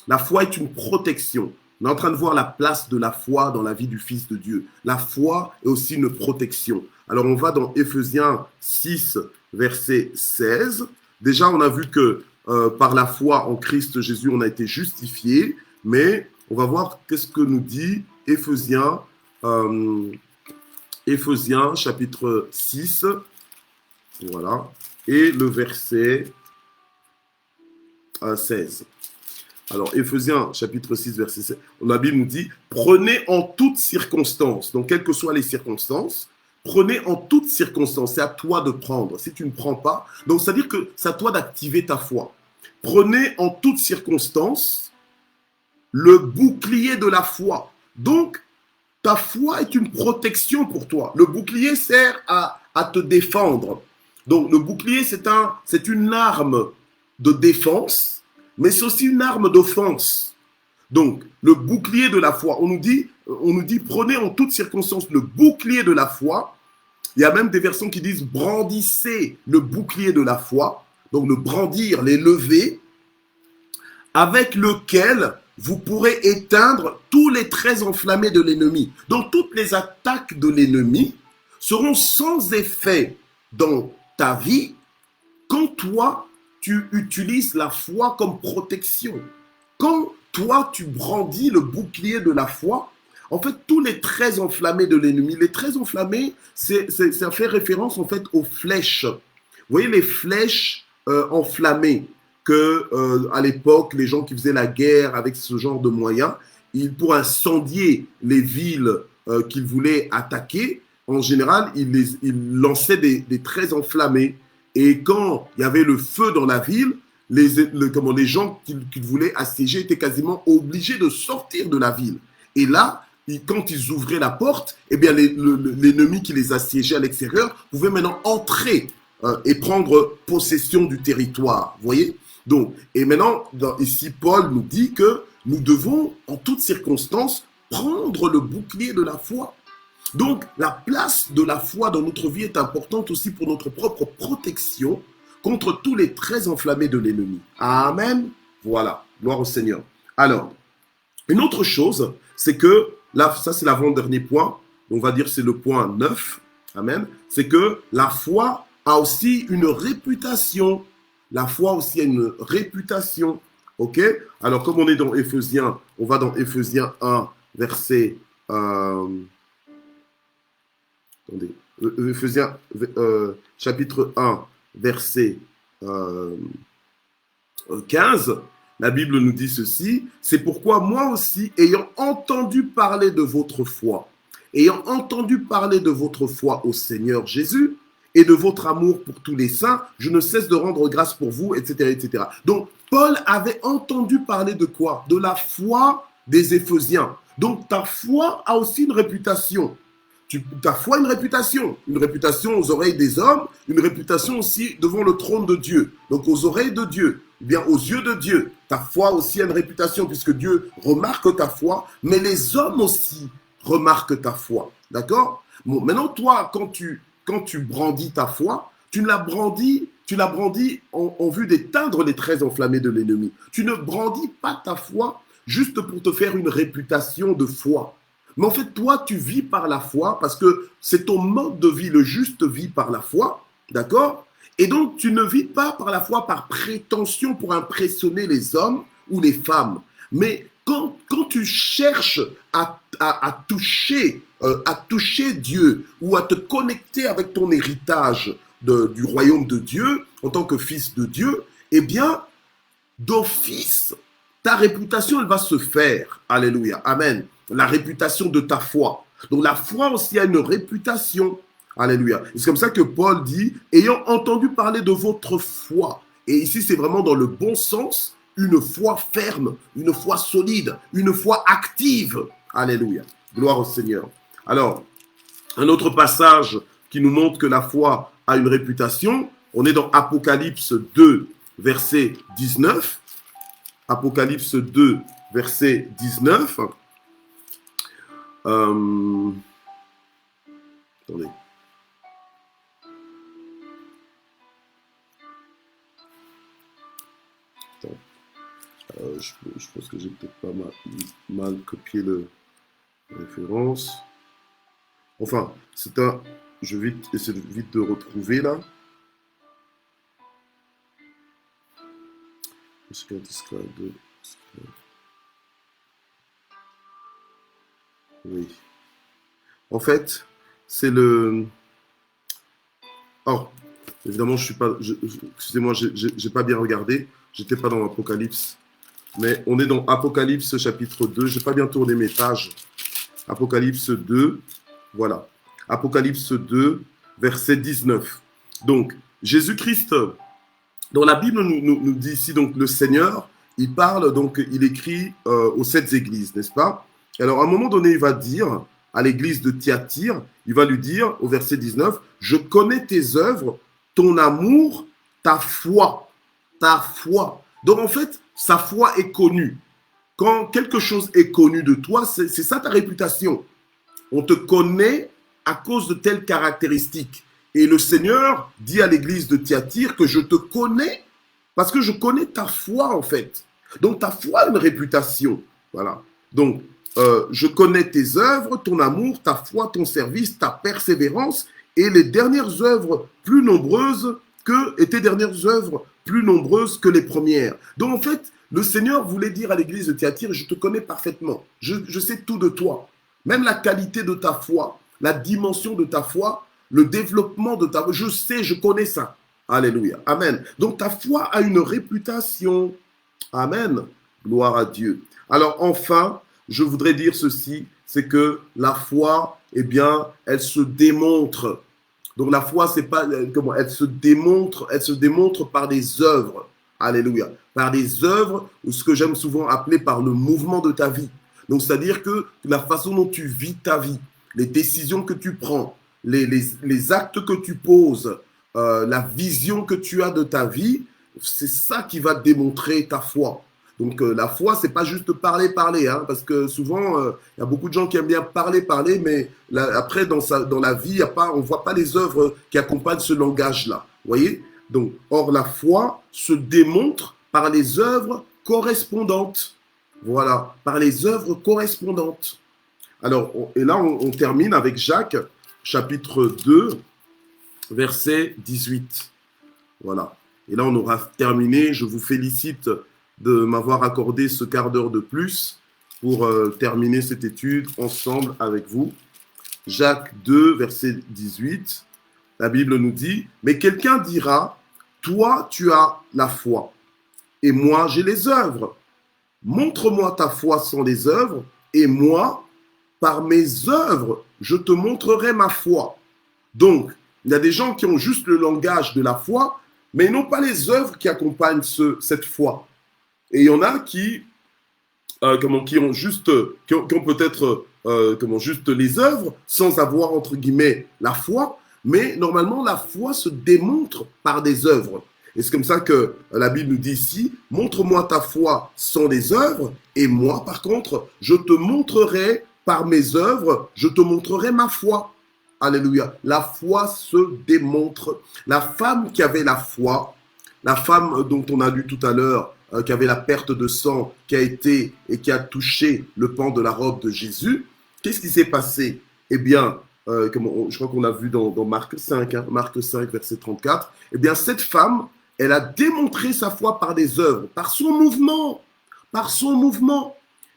La foi est une protection. On est en train de voir la place de la foi dans la vie du Fils de Dieu. La foi est aussi une protection. Alors, on va dans Éphésiens 6, verset 16. Déjà, on a vu que par la foi en Christ Jésus, on a été justifié. Mais on va voir qu'est-ce que nous dit Éphésiens, chapitre 6. Voilà. Et le verset 16. Alors, Éphésiens, chapitre 6, verset 16. La Bible nous dit, prenez en toutes circonstances, donc quelles que soient les circonstances, prenez en toutes circonstances, c'est à toi de prendre. Si tu ne prends pas, donc c'est-à-dire que c'est à toi d'activer ta foi. Prenez en toutes circonstances le bouclier de la foi. Donc, ta foi est une protection pour toi. Le bouclier sert à te défendre. Donc, le bouclier, c'est une arme de défense, mais c'est aussi une arme d'offense. Donc, le bouclier de la foi, on nous dit, prenez en toutes circonstances le bouclier de la foi. Il y a même des versions qui disent, brandissez le bouclier de la foi. Donc, le brandir, les lever, avec lequel vous pourrez éteindre tous les traits enflammés de l'ennemi. Donc, toutes les attaques de l'ennemi seront sans effet dans ta vie quand toi, tu utilises la foi comme protection. Quand toi, tu brandis le bouclier de la foi, en fait, tous les traits enflammés de l'ennemi, les traits enflammés, ça fait référence en fait aux flèches. Vous voyez les flèches enflammées que à l'époque, les gens qui faisaient la guerre avec ce genre de moyens, pour incendier les villes qu'ils voulaient attaquer, en général, ils lançaient des traits enflammés. Et quand il y avait le feu dans la ville, les gens qu'ils voulaient assiéger étaient quasiment obligés de sortir de la ville. Et là, quand ils ouvraient la porte, eh bien l'ennemi qui les assiégeait à l'extérieur pouvait maintenant entrer et prendre possession du territoire. Vous voyez? Donc, et maintenant, ici, Paul nous dit que nous devons, en toutes circonstances, prendre le bouclier de la foi. Donc, la place de la foi dans notre vie est importante aussi pour notre propre protection contre tous les traits enflammés de l'ennemi. Amen. Voilà. Gloire au Seigneur. Alors, une autre chose, c'est que, là, ça c'est l'avant-dernier point, on va dire c'est le point 9. Amen. C'est que la foi a aussi une réputation. La foi aussi a une réputation. Ok? Alors, comme on est dans Éphésiens, on va dans Éphésiens 1, verset... Attendez, Éphésiens chapitre 1, verset 15, la Bible nous dit ceci, c'est pourquoi moi aussi, ayant entendu parler de votre foi au Seigneur Jésus et de votre amour pour tous les saints, je ne cesse de rendre grâce pour vous, etc., etc. Donc, Paul avait entendu parler de quoi? De la foi des Éphésiens. Donc, ta foi a aussi une réputation. Ta foi a une réputation aux oreilles des hommes, une réputation aussi devant le trône de Dieu. Donc aux oreilles de Dieu, bien aux yeux de Dieu, ta foi aussi a une réputation puisque Dieu remarque ta foi, mais les hommes aussi remarquent ta foi. D'accord? Bon, maintenant toi, quand tu brandis ta foi, tu la brandis en vue d'éteindre les traits enflammés de l'ennemi. Tu ne brandis pas ta foi juste pour te faire une réputation de foi. Mais en fait, toi, tu vis par la foi parce que c'est ton mode de vie, le juste vit par la foi, d'accord? Et donc, tu ne vis pas par la foi par prétention pour impressionner les hommes ou les femmes. Mais quand tu cherches à toucher Dieu ou à te connecter avec ton héritage du royaume de Dieu en tant que fils de Dieu, eh bien, d'office, ta réputation, elle va se faire. Alléluia. Amen. La réputation de ta foi. Donc la foi aussi a une réputation. Alléluia. C'est comme ça que Paul dit, ayant entendu parler de votre foi. Et ici, c'est vraiment dans le bon sens, une foi ferme, une foi solide, une foi active. Alléluia. Gloire au Seigneur. Alors, un autre passage qui nous montre que la foi a une réputation, on est dans Apocalypse 2, verset 19. Apocalypse 2, verset 19. Attendez. Je pense que j'ai peut-être pas mal copié la référence. Enfin, c'est un... Je vais essayer vite de retrouver là. Oui. En fait, c'est le... Oh, évidemment, je suis pas... Excusez-moi, j'ai pas bien regardé. J'étais pas dans l'Apocalypse. Mais on est dans Apocalypse chapitre 2. Je n'ai pas bien tourné mes pages. Apocalypse 2. Voilà. Apocalypse 2, verset 19. Donc, Jésus-Christ, dans la Bible, nous dit ici, donc, le Seigneur, il parle, donc, il écrit aux 7 églises, n'est-ce pas? Alors, à un moment donné, il va dire à l'église de Thyatire, il va lui dire, au verset 19, « Je connais tes œuvres, ton amour, ta foi. » Ta foi. Donc, en fait, sa foi est connue. Quand quelque chose est connu de toi, c'est ça ta réputation. On te connaît à cause de telles caractéristiques. Et le Seigneur dit à l'église de Thyatire que je te connais parce que je connais ta foi en fait. Donc ta foi a une réputation. Voilà. Donc je connais tes œuvres, ton amour, ta foi, ton service, ta persévérance et les dernières œuvres plus nombreuses et tes dernières œuvres plus nombreuses que les premières. Donc en fait, le Seigneur voulait dire à l'église de Thyatire, je te connais parfaitement, je sais tout de toi, même la qualité de ta foi, la dimension de ta foi, le développement de ta foi, je sais, je connais ça. Alléluia, amen. Donc ta foi a une réputation, amen, gloire à Dieu. Alors enfin, je voudrais dire ceci, c'est que la foi, eh bien, elle se démontre. Donc la foi, c'est pas comment elle se démontre par des œuvres. Alléluia. Par des œuvres, ou ce que j'aime souvent appeler par le mouvement de ta vie. Donc c'est-à-dire que la façon dont tu vis ta vie, les décisions que tu prends, les actes que tu poses, la vision que tu as de ta vie, c'est ça qui va démontrer ta foi. Donc la foi, c'est pas juste parler, hein, parce que souvent, il y a beaucoup de gens qui aiment bien parler, mais après, dans la vie, on voit pas les œuvres qui accompagnent ce langage-là. Vous voyez? Donc, or, la foi se démontre par les œuvres correspondantes. Voilà, par les œuvres correspondantes. Alors, et là, on termine avec Jacques, chapitre 2, verset 18. Voilà. Et là, on aura terminé. Je vous félicite de m'avoir accordé ce quart d'heure de plus pour terminer cette étude ensemble avec vous. Jacques 2, verset 18, la Bible nous dit, « Mais quelqu'un dira, toi tu as la foi, et moi j'ai les œuvres. Montre-moi ta foi sans les œuvres, et moi, par mes œuvres, je te montrerai ma foi. » Donc, il y a des gens qui ont juste le langage de la foi, mais ils n'ont pas les œuvres qui accompagnent cette foi. Et il y en a qui ont peut-être juste les œuvres sans avoir entre guillemets la foi, mais normalement la foi se démontre par des œuvres. Et c'est comme ça que la Bible nous dit ici, montre-moi ta foi sans les œuvres, et moi par contre, je te montrerai par mes œuvres, je te montrerai ma foi. Alléluia. La foi se démontre. La femme qui avait la foi, la femme dont on a lu tout à l'heure, qui avait la perte de sang, qui a touché le pan de la robe de Jésus, qu'est-ce qui s'est passé? Eh bien, je crois qu'on a vu dans Marc 5, Marc 5, verset 34, eh bien, cette femme, elle a démontré sa foi par des œuvres, par son mouvement,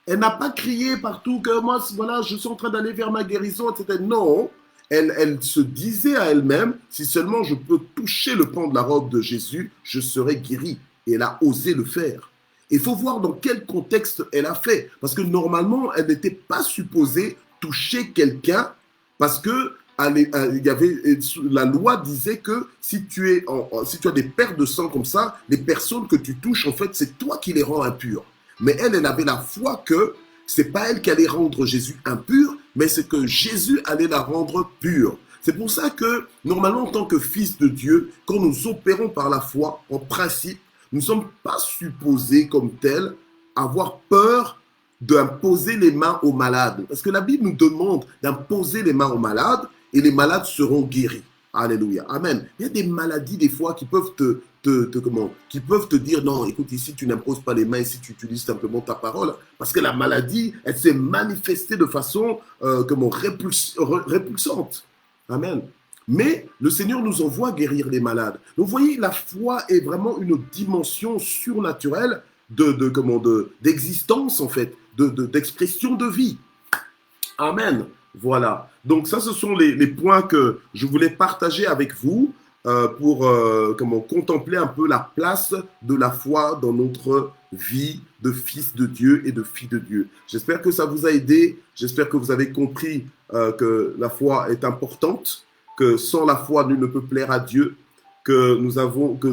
Elle n'a pas crié partout que moi, voilà, je suis en train d'aller vers ma guérison, etc. Non, elle se disait à elle-même, si seulement je peux toucher le pan de la robe de Jésus, je serai guérie. Et elle a osé le faire. Il faut voir dans quel contexte elle a fait. Parce que normalement, elle n'était pas supposée toucher quelqu'un parce que la loi disait que si tu as des pertes de sang comme ça, les personnes que tu touches, en fait, c'est toi qui les rends impures. Mais elle avait la foi que c'est pas elle qui allait rendre Jésus impur, mais c'est que Jésus allait la rendre pure. C'est pour ça que, normalement, en tant que fils de Dieu, quand nous opérons par la foi, en principe, Nous ne sommes pas supposés comme tels avoir peur d'imposer les mains aux malades. Parce que la Bible nous demande d'imposer les mains aux malades et les malades seront guéris. Alléluia. Amen. Il y a des maladies des fois qui peuvent qui peuvent te dire non, écoute, ici tu n'imposes pas les mains, ici tu utilises simplement ta parole, parce que la maladie, elle s'est manifestée de façon répulsante. Amen. Mais le Seigneur nous envoie guérir les malades. Donc vous voyez, la foi est vraiment une dimension surnaturelle d'existence en fait, d'expression de vie. Amen. Voilà. Donc ça, ce sont les points que je voulais partager avec vous pour contempler un peu la place de la foi dans notre vie de fils de Dieu et de fille de Dieu. J'espère que ça vous a aidé. J'espère que vous avez compris que la foi est importante, que sans la foi, nul ne peut plaire à Dieu, que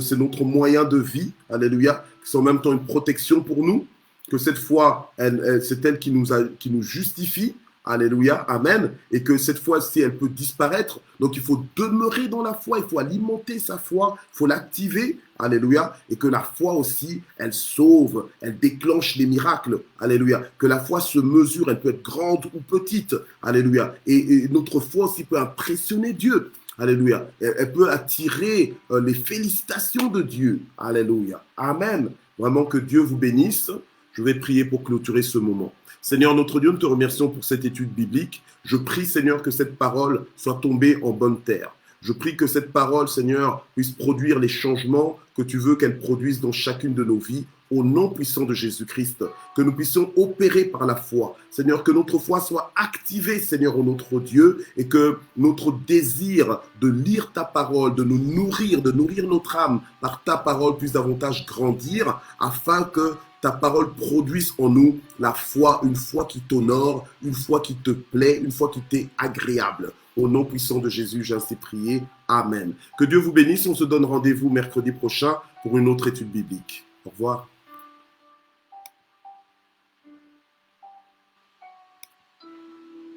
c'est notre moyen de vie. Alléluia. C'est en même temps une protection pour nous, que cette foi, c'est elle qui nous justifie. Alléluia, amen. Et que cette fois-ci, elle peut disparaître. Donc, il faut demeurer dans la foi. Il faut alimenter sa foi. Il faut l'activer. Alléluia. Et que la foi aussi, elle sauve. Elle déclenche les miracles. Alléluia. Que la foi se mesure. Elle peut être grande ou petite. Alléluia. Et notre foi aussi peut impressionner Dieu. Alléluia. Elle peut attirer les félicitations de Dieu. Alléluia. Amen. Vraiment que Dieu vous bénisse. Je vais prier pour clôturer ce moment. Seigneur, notre Dieu, nous te remercions pour cette étude biblique. Je prie, Seigneur, que cette parole soit tombée en bonne terre. Je prie que cette parole, Seigneur, puisse produire les changements que tu veux qu'elle produise dans chacune de nos vies, au nom puissant de Jésus-Christ. Que nous puissions opérer par la foi. Seigneur, que notre foi soit activée, Seigneur, en notre Dieu, et que notre désir de lire ta parole, de nous nourrir, de nourrir notre âme par ta parole puisse davantage grandir, afin que ta parole produise en nous la foi, une foi qui t'honore, une foi qui te plaît, une foi qui t'est agréable. Au nom puissant de Jésus, j'ai ainsi prié. Amen. Que Dieu vous bénisse. On se donne rendez-vous mercredi prochain pour une autre étude biblique. Au revoir.